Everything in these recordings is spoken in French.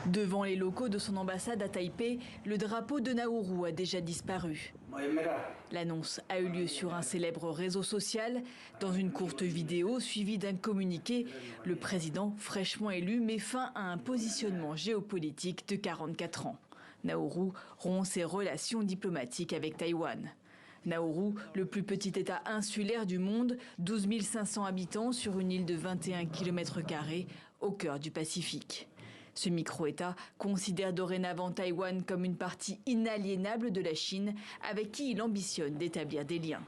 Devant les locaux de son ambassade à Taipei, le drapeau de Nauru a déjà disparu. L'annonce a eu lieu sur un célèbre réseau social. Dans une courte vidéo suivie d'un communiqué, le président fraîchement élu met fin à un positionnement géopolitique de 44 ans. Nauru rompt ses relations diplomatiques avec Taïwan. Nauru, le plus petit État insulaire du monde, 12 500 habitants sur une île de 21 km², au cœur du Pacifique. Ce micro-État considère dorénavant Taïwan comme une partie inaliénable de la Chine, avec qui il ambitionne d'établir des liens.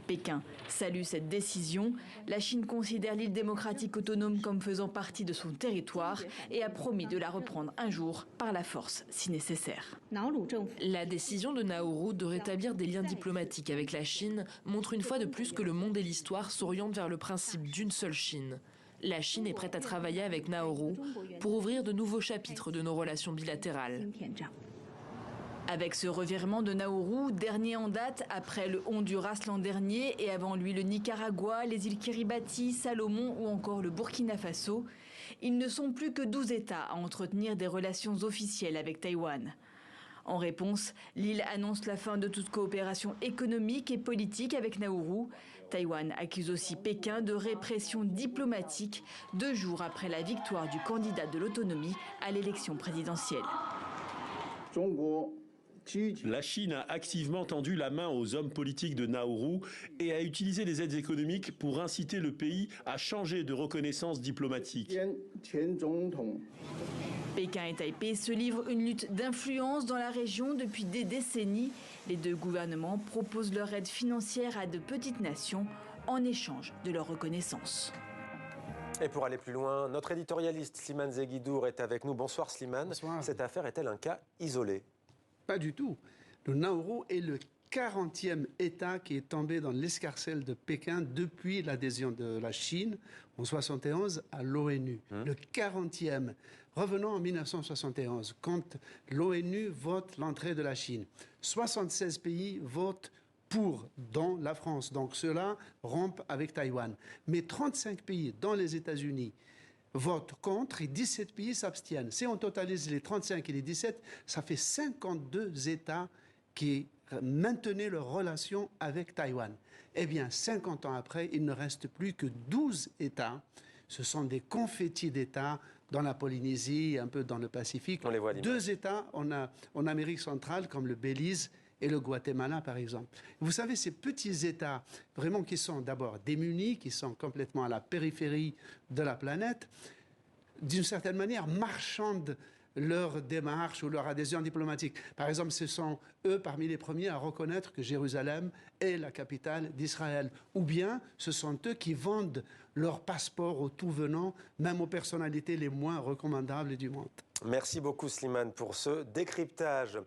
Pékin salue cette décision. La Chine considère l'île démocratique autonome comme faisant partie de son territoire et a promis de la reprendre un jour par la force si nécessaire. La décision de Nauru de rétablir des liens diplomatiques avec la Chine montre une fois de plus que le monde et l'histoire s'orientent vers le principe d'une seule Chine. La Chine est prête à travailler avec Nauru pour ouvrir de nouveaux chapitres de nos relations bilatérales. Avec ce revirement de Nauru, dernier en date après le Honduras l'an dernier et avant lui le Nicaragua, les îles Kiribati, Salomon ou encore le Burkina Faso, ils ne sont plus que 12 États à entretenir des relations officielles avec Taïwan. En réponse, l'île annonce la fin de toute coopération économique et politique avec Nauru. Taïwan accuse aussi Pékin de répression diplomatique 2 jours après la victoire du candidat de l'autonomie à l'élection présidentielle. La Chine a activement tendu la main aux hommes politiques de Nauru et a utilisé les aides économiques pour inciter le pays à changer de reconnaissance diplomatique. Pékin et Taipei se livrent une lutte d'influence dans la région depuis des décennies. Les deux gouvernements proposent leur aide financière à de petites nations en échange de leur reconnaissance. Et pour aller plus loin, notre éditorialiste Slimane Zeguidour est avec nous. Bonsoir Slimane. Bonsoir. Cette affaire est-elle un cas isolé? Pas du tout. Le Nauru est le 40e État qui est tombé dans l'escarcelle de Pékin depuis l'adhésion de la Chine en 1971 à l'ONU. Le 40e. Revenons en 1971, quand l'ONU vote l'entrée de la Chine. 76 pays votent pour, dont la France. Donc cela rompt avec Taïwan. Mais 35 pays, dont les États-Unis, votent contre et 17 pays s'abstiennent. Si on totalise les 35 et les 17, ça fait 52 États qui maintenaient leurs relations avec Taïwan. Eh bien, 50 ans après, il ne reste plus que 12 États. Ce sont des confettis d'États dans la Polynésie, un peu dans le Pacifique. On les voit à l'image. 2 États en Amérique centrale, comme le Belize et le Guatemala, par exemple. Vous savez, ces petits États, vraiment qui sont d'abord démunis, qui sont complètement à la périphérie de la planète, d'une certaine manière, marchandent leur démarche ou leur adhésion diplomatique. Par exemple, ce sont eux parmi les premiers à reconnaître que Jérusalem est la capitale d'Israël. Ou bien, ce sont eux qui vendent leur passeport aux tout-venants, même aux personnalités les moins recommandables du monde. Merci beaucoup Slimane pour ce décryptage.